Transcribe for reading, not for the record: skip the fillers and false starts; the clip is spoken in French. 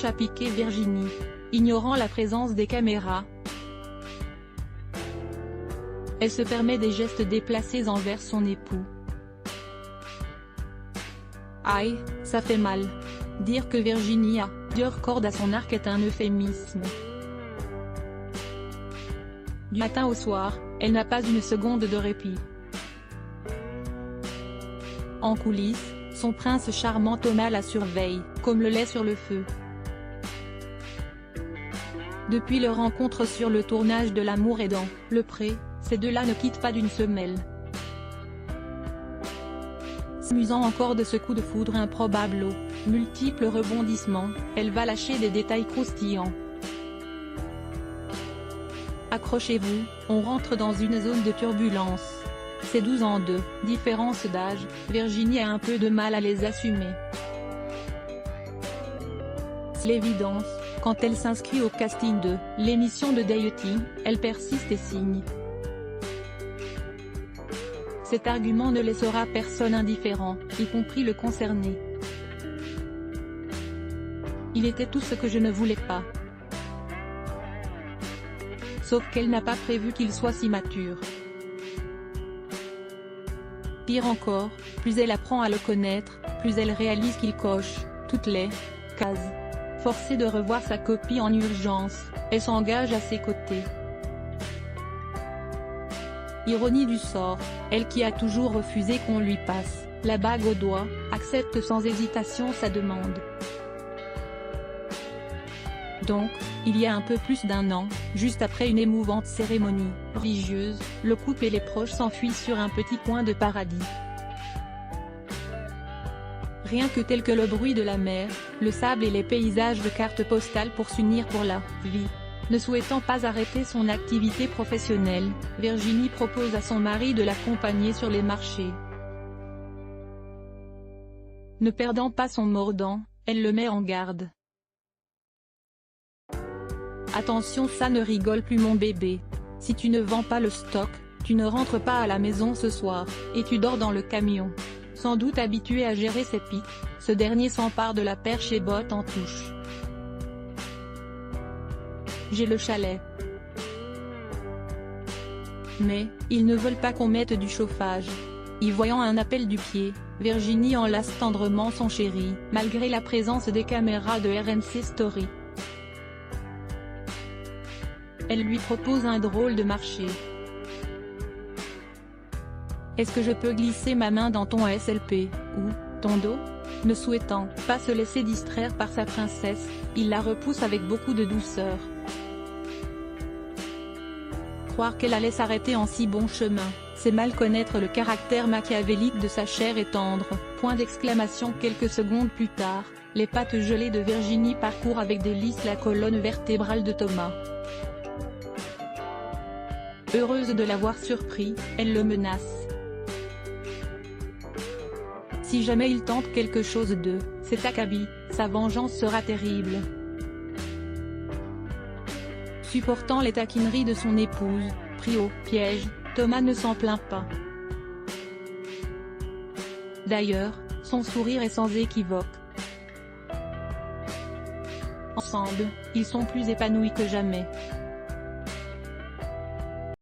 cherche à piquer Virginie. Ignorant la présence des caméras, elle se permet des gestes déplacés envers son époux. Aïe, ça fait mal. Dire que Virginie a plusieurs cordes à son arc est un euphémisme. Du matin au soir, elle n'a pas une seconde de répit. En coulisses, son prince charmant Thomas la surveille, comme le lait sur le feu. Depuis leur rencontre sur le tournage de L'amour est dans le pré, ces deux-là ne quittent pas d'une semelle. S'amusant encore de ce coup de foudre improbable aux multiples rebondissements, elle va lâcher des détails croustillants. Accrochez-vous, on rentre dans une zone de turbulence. Ces 12 ans de différence d'âge, Virginie a un peu de mal à les assumer. C'est l'évidence, quand elle s'inscrit au casting de l'émission de dating, elle persiste et signe. Cet argument ne laissera personne indifférent, y compris le concerné. Il était tout ce que je ne voulais pas. Sauf qu'elle n'a pas prévu qu'il soit si mature. Pire encore, plus elle apprend à le connaître, plus elle réalise qu'il coche toutes les cases. Forcée de revoir sa copie en urgence, elle s'engage à ses côtés. Ironie du sort, elle qui a toujours refusé qu'on lui passe la bague au doigt, accepte sans hésitation sa demande. Donc, il y a un peu plus d'un an, juste après une émouvante cérémonie religieuse, le couple et les proches s'enfuient sur un petit coin de paradis. Rien que tel que le bruit de la mer, le sable et les paysages de cartes postales pour s'unir pour la vie. Ne souhaitant pas arrêter son activité professionnelle, Virginie propose à son mari de l'accompagner sur les marchés. Ne perdant pas son mordant, elle le met en garde. Attention, ça ne rigole plus mon bébé. Si tu ne vends pas le stock, tu ne rentres pas à la maison ce soir, et tu dors dans le camion. Sans doute habitué à gérer ses pics, ce dernier s'empare de la perche et botte en touche. J'ai le chalet. Mais, ils ne veulent pas qu'on mette du chauffage. Y voyant un appel du pied, Virginie enlace tendrement son chéri, malgré la présence des caméras de RMC Story. Elle lui propose un drôle de marché. Est-ce que je peux glisser ma main dans ton SLP, ou ton dos? Ne souhaitant pas se laisser distraire par sa princesse, il la repousse avec beaucoup de douceur. Croire qu'elle allait s'arrêter en si bon chemin, c'est mal connaître le caractère machiavélique de sa chère et tendre. Point d'exclamation. Quelques secondes plus tard, les pattes gelées de Virginie parcourent avec délice la colonne vertébrale de Thomas. Heureuse de l'avoir surpris, elle le menace. Si jamais il tente quelque chose de cet acabit, sa vengeance sera terrible. Supportant les taquineries de son épouse, pris au piège, Thomas ne s'en plaint pas. D'ailleurs, son sourire est sans équivoque. Ensemble, ils sont plus épanouis que jamais.